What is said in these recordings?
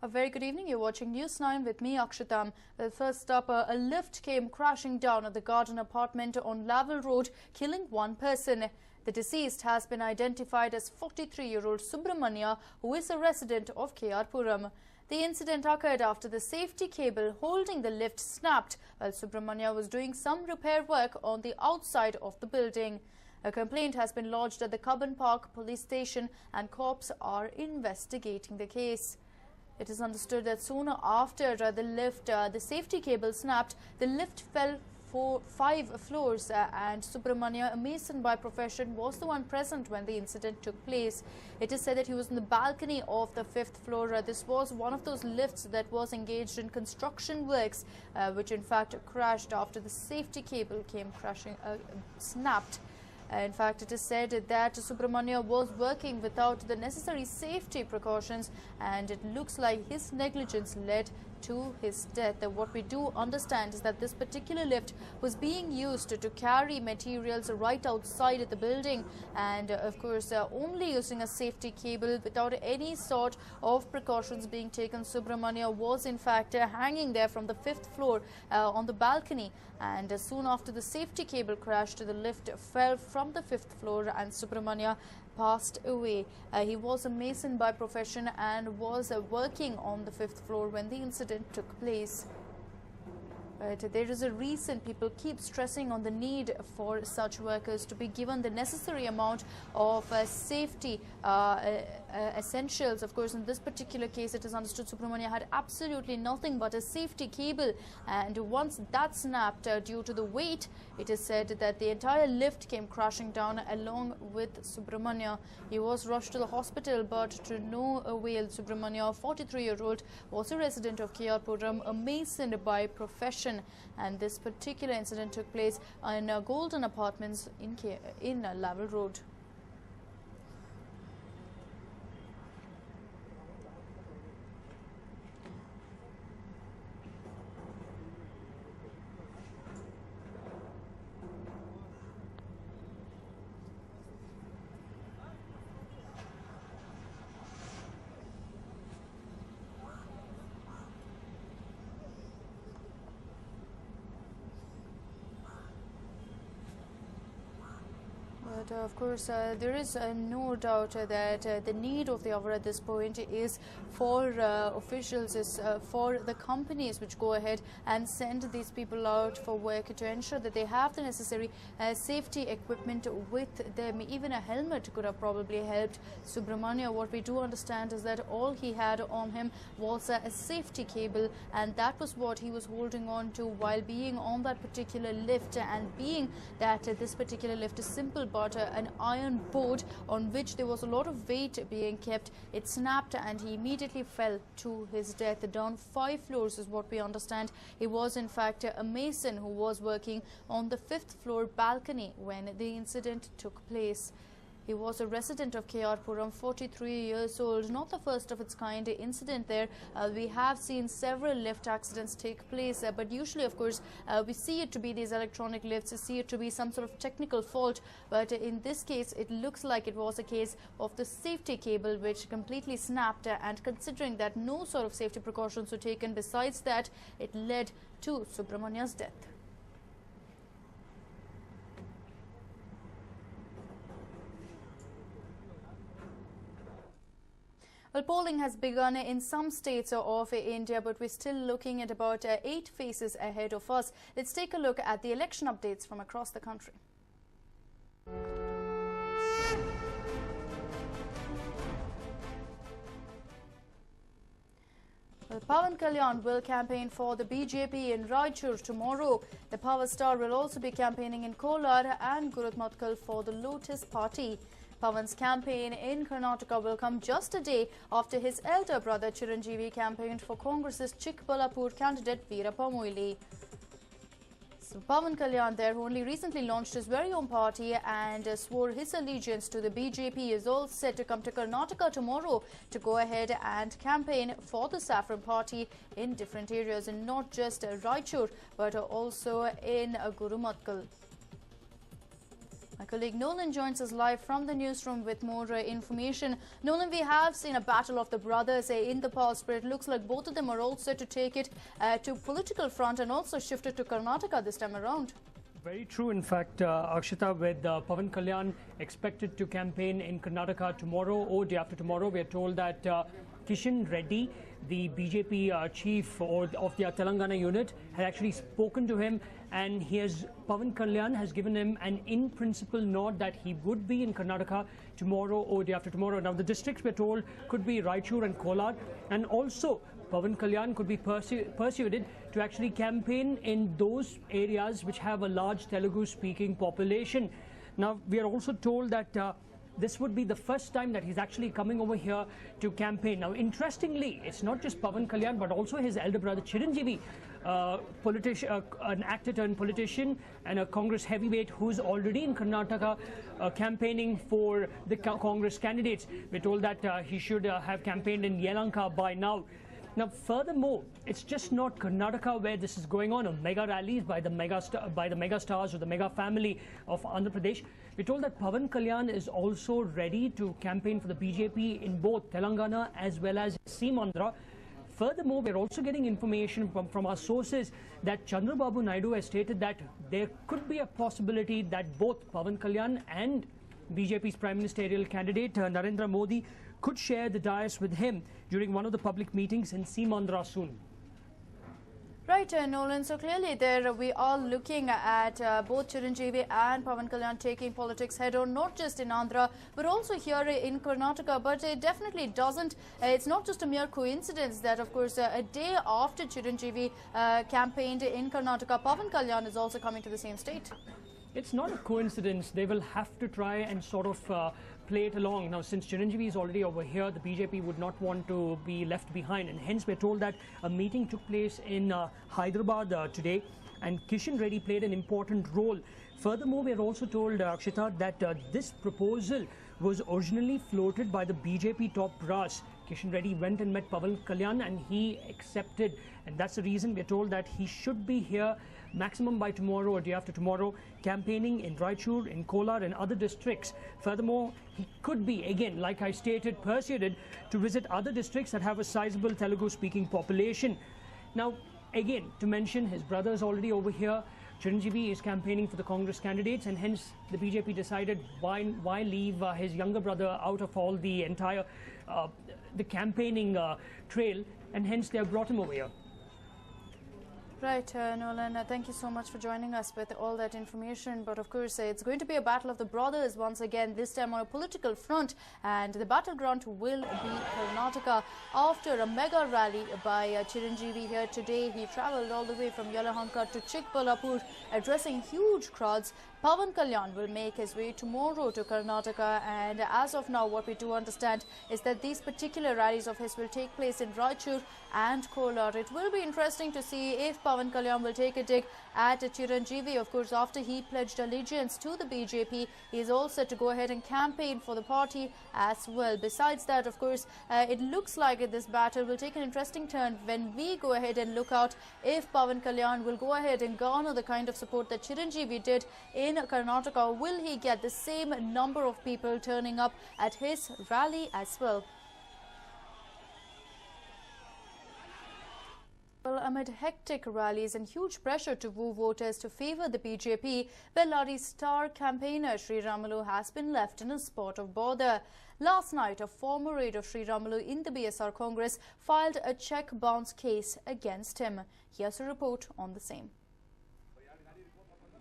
A very good evening. You're watching News 9 with me, Akshatam. Well, first up, a lift came crashing down at the Garden apartment on Laval Road, killing one person. The deceased has been identified as 43-year-old Subramania, who is a resident of Puram. The incident occurred after the safety cable holding the lift snapped while Subramania was doing some repair work on the outside of the building. A complaint has been lodged at the Cubbon Park police station and cops are investigating the case. It is understood that soon after the safety cable snapped, the lift fell 5 floors and Subramania, a mason by profession, was the one present when the incident took place. It is said that he was in the balcony of the 5th floor. This was one of those lifts that was engaged in construction works, which in fact crashed after the safety cable came crashing, snapped. In fact, it is said that Subramania was working without the necessary safety precautions and it looks like his negligence led to his death. What we do understand is that this particular lift was being used to carry materials right outside the building and of course only using a safety cable without any sort of precautions being taken. Subramania was in fact hanging there from the 5th floor on the balcony, and soon after the safety cable crashed, the lift fell from the 5th floor and Subramania passed away. He was a mason by profession and was working on the 5th floor when the incident took place. But there is a reason people keep stressing on the need for such workers to be given the necessary amount of safety essentials. Of course, in this particular case, it is understood Subramania had absolutely nothing but a safety cable, and once that snapped due to the weight, it is said that the entire lift came crashing down along with Subramania. He was rushed to the hospital, but to no avail. Subramania, 43-year-old, was a resident of Puram, a mason by profession. And this particular incident took place in Golden Apartments in Laval Road. But of course, there is no doubt that the need of the hour at this point is for officials, is for the companies which go ahead and send these people out for work to ensure that they have the necessary safety equipment with them. Even a helmet could have probably helped Subramania. What we do understand is that all he had on him was a safety cable, and that was what he was holding on to while being on that particular lift. And being that this particular lift is simple but an iron board on which there was a lot of weight being kept, it snapped and he immediately fell to his death. Down 5 floors is what we understand. He was in fact a mason who was working on the 5th floor balcony when the incident took place. He was a resident of Puram, 43 years old. Not the first of its kind incident there. We have seen several lift accidents take place, but usually, of course, we see it to be these electronic lifts, we see it to be some sort of technical fault. But in this case, it looks like it was a case of the safety cable which completely snapped, and considering that no sort of safety precautions were taken besides that, it led to Subramania's death. Well, polling has begun in some states of India, but we're still looking at about 8 phases ahead of us. Let's take a look at the election updates from across the country. Well, Pawan Kalyan will campaign for the BJP in Raichur tomorrow. The power star will also be campaigning in Kolar and Gurudmatkal for the Lotus Party. Pawan's campaign in Karnataka will come just a day after his elder brother Chiranjeevi campaigned for Congress's Chikbalapur candidate Veerappa Moily. So Pawan Kalyan there, who only recently launched his very own party and swore his allegiance to the BJP, is all set to come to Karnataka tomorrow to go ahead and campaign for the Saffron Party in different areas, and not just Raichur but also in Gurudmatkal. My colleague Nolan joins us live from the newsroom with more information. Nolan, we have seen a battle of the brothers in the past, but it looks like both of them are all set to take it to political front and also shift it to Karnataka this time around. Very true. In fact, Akshita, with Pawan Kalyan expected to campaign in Karnataka tomorrow or day after tomorrow, we are told that Kishan Reddy, the BJP chief of the Telangana unit, had actually spoken to him, and Pawan Kalyan has given him an in-principle nod that he would be in Karnataka tomorrow or day after tomorrow. Now, the districts, we're told, could be Raichur and Kolar, and also Pawan Kalyan could be persuaded to actually campaign in those areas which have a large Telugu-speaking population. Now, we are also told that this would be the first time that he's actually coming over here to campaign. Now, interestingly, it's not just Pawan Kalyan, but also his elder brother Chiranjeevi, an actor-turned-politician and a Congress heavyweight who's already in Karnataka campaigning for the Congress candidates. We're told that he should have campaigned in Yelanka by now. Now, furthermore, it's just not Karnataka where this is going on, mega rallies by the mega stars or the mega family of Andhra Pradesh. We're told that Pawan Kalyan is also ready to campaign for the BJP in both Telangana as well as Seemandhra. Furthermore, we're also getting information from our sources that Chandrababu Naidu has stated that there could be a possibility that both Pawan Kalyan and BJP's prime ministerial candidate Narendra Modi could share the dais with him during one of the public meetings in Seemandhra soon. Right, Nolan. So clearly there we are looking at both Chiranjeevi and Pawan Kalyan taking politics head-on, not just in Andhra, but also here in Karnataka. But it definitely doesn't, it's not just a mere coincidence that, of course, a day after Chiranjeevi campaigned in Karnataka, Pawan Kalyan is also coming to the same state. It's not a coincidence. They will have to try and sort of play it along. Now, since Chiranjeevi is already over here, the BJP would not want to be left behind. And hence, we're told that a meeting took place in Hyderabad today, and Kishan Reddy played an important role. Furthermore, we're also told, Akshita, that this proposal was originally floated by the BJP top brass. Kishan Reddy went and met Pawan Kalyan and he accepted. And that's the reason we're told that he should be here maximum by tomorrow or day after tomorrow, campaigning in Raichur, in Kolar and other districts. Furthermore, he could be, again, like I stated, persuaded to visit other districts that have a sizable Telugu-speaking population. Now, again, to mention, his brother is already over here. Chiranjeevi is campaigning for the Congress candidates, and hence the BJP decided why leave his younger brother out of all the entire the campaigning trail, and hence they have brought him over here. Right, Nolan, thank you so much for joining us with all that information. But of course, it's going to be a battle of the brothers once again, this time on a political front. And the battleground will be Karnataka. After a mega rally by Chiranjeevi here today, he travelled all the way from Yelahanka to Chikballapur, addressing huge crowds. Pawan Kalyan will make his way tomorrow to Karnataka, and as of now what we do understand is that these particular rallies of his will take place in Raichur and Kolar. It will be interesting to see if Pawan Kalyan will take a dig at Chiranjeevi. Of course, after he pledged allegiance to the BJP, he is all set to go ahead and campaign for the party as well. Besides that, of course, it looks like this battle will take an interesting turn when we go ahead and look out if Pawan Kalyan will go ahead and garner the kind of support that Chiranjeevi did in Karnataka. Will he get the same number of people turning up at his rally as well? Well, amid hectic rallies and huge pressure to woo voters to favour the BJP, Bellari's star campaigner Sri Ramulu has been left in a spot of bother. Last night, a former aide of Sri Ramulu in the BSR Congress filed a cheque bounce case against him. Here's a report on the same.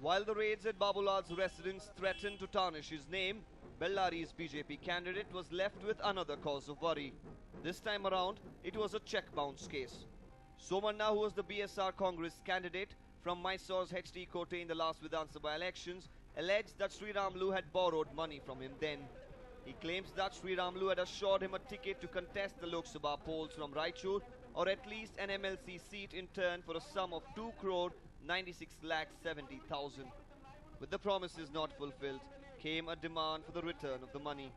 While the raids at Babulal's residence threatened to tarnish his name, Bellari's BJP candidate was left with another cause of worry. This time around, it was a cheque bounce case. Somanna, who was the BSR Congress candidate from Mysore's HT Kote in the last Vidhan Sabha elections, alleged that Sri Ramulu had borrowed money from him then. He claims that Sri Ramulu had assured him a ticket to contest the Lok Sabha polls from Raichur, or at least an MLC seat in turn for a sum of 2,96,70,000. With the promises not fulfilled, came a demand for the return of the money.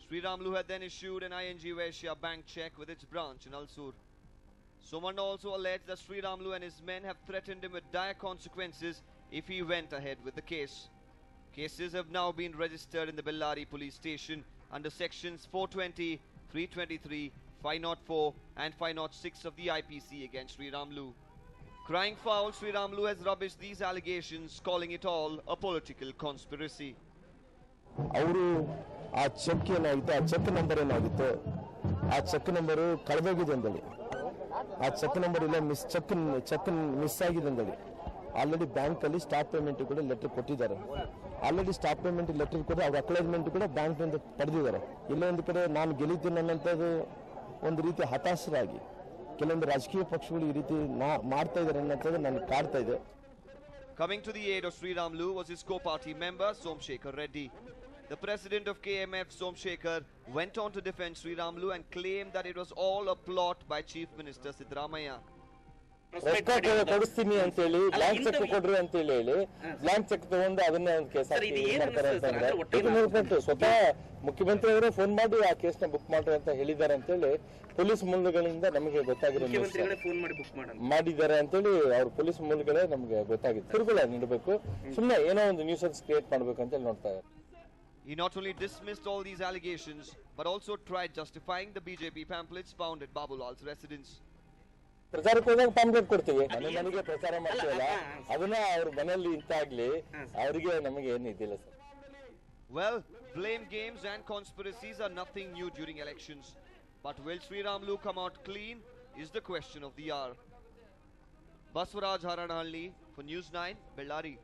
Sri Ramulu had then issued an ING Vaishya bank cheque with its branch in Alsur. Somanna also alleged that Sri Ramulu and his men have threatened him with dire consequences if he went ahead with the case. Cases have now been registered in the Bellary police station under sections 420, 323, 504 and 506 of the IPC against Sriramlu. Crying foul, Sriramlu has rubbished these allegations, calling it all a political conspiracy. ಅವರು ಆ check ಏನಾಗಿತ್ತು, ಆ check number ಏನಾಗಿತ್ತು, ಆ check number ಕಳೆದೋಗಿದೆ ಅಂದೇಳಿ, ಆ check number ಇಲ್ಲ, check miss ಆಗಿದೆ ಅಂದೇಳಿ ಆಲ್ರೆಡಿ ಬ್ಯಾಂಕಲ್ಲಿ ಸ್ಟಾಪ್ ಪೇಮೆಂಟ್ ಕೂಡ ಲೆಟರ್ ಕೊಟ್ಟಿದ್ದಾರೆ. ಆಲ್ರೆಡಿ ಸ್ಟಾಪ್ ಪೇಮೆಂಟ್ ಲೆಟರ್ ಕೂಡ ಅವ್ರ ಅಕ್ನಾಲೇಜ್ಮೆಂಟ್ ಕೂಡ ಬ್ಯಾಂಕ್ನಿಂದ ಪಡೆದಿದ್ದಾರೆ. ಇಲ್ಲೊಂದು ಕಡೆ ನಾನು ಗೆಲ್ಲಿದ್ದೀನಿ ಅನ್ನೋಂಥದ್ದು ಒಂದು ರೀತಿ ಹತಾಶರಾಗಿ ಕೆಲವೊಂದು ರಾಜಕೀಯ ಪಕ್ಷಗಳು ಈ ರೀತಿ ಮಾಡ್ತಾ ಇದ್ದಾರೆ ಅನ್ನೋಂಥದ್ದು ನನಗೆ ಕಾಡ್ತಾ ಇದೆ. Coming to the aid of Sriramlu was his co-party member Somshekhar Reddy. The president of KMF, Somshekhar, went on to defend Sriramlu and claimed that it was all a plot by Chief Minister Siddaramaiah. ಕೊಡಿಸ್ತೀನಿ ಅಂತ ಹೇಳಿ blank cheque ಕೊಡ್ರಿ ಅಂತ ಹೇಳಿ blank cheque ತಗೊಂಡು ಅದನ್ನ ಒಂದು case ಮಾಡ್ತಾರೆ ಅಂತಂದ್ರೆ ಸ್ವತಃ ಮುಖ್ಯಮಂತ್ರಿ ಅವರೇ ಫೋನ್ ಮಾಡಿ ಆ ಕೇಸ್ ನ ಬುಕ್ ಮಾಡ್ರಿ ಅಂತ ಹೇಳಿದ್ದಾರೆ ಅಂತ ಹೇಳಿ ಪೊಲೀಸ್ ಮೂಲಗಳಿಂದ ನಮಗೆ ಗೊತ್ತಾಗಿರೋ ಮಾಡಿದ್ದಾರೆ ಅಂತ ಹೇಳಿ ಅವ್ರ ಪೊಲೀಸ್ ಮೂಲಗಳೇ ನಮ್ಗೆ ಗೊತ್ತಾಗಿದೆ. ತಿರುಗುಳ ನೀಡಬೇಕು, ಸುಮ್ಮನೆ ಏನೋ ಒಂದು ನ್ಯೂಸೆನ್ಸ್ ಕ್ರಿಯೇಟ್ ಮಾಡ್ಬೇಕು ಅಂತ ಹೇಳಿ ನೋಡ್ತಾ ಇದ್ದಾರೆ. He not only dismissed all these allegations but also tried justifying the BJP pamphlets found at Babulal's residence. ಪ್ರಚಾರಕ್ಕೆ ಹೋದಾಗ ಪಾಂಪ್ಲೆಟ್ ಕೊಡ್ತೀವಿ, ಮನೆಗೆ ಪ್ರಚಾರ ಮಾಡ್ತೀವಲ್ಲ, ಅದನ್ನ ಅವ್ರ ಮನೆಯಲ್ಲಿ ಇಂತಾಗ್ಲಿ ಅವರಿಗೆ ನಮಗೆ ಏನು ಇದಿಲ್ಲ sir. Well, blame games and conspiracies are nothing new during elections. But will Sriramlu come out clean is the question of the hour. Baswaraj Haranahalli for News 9, Bellary.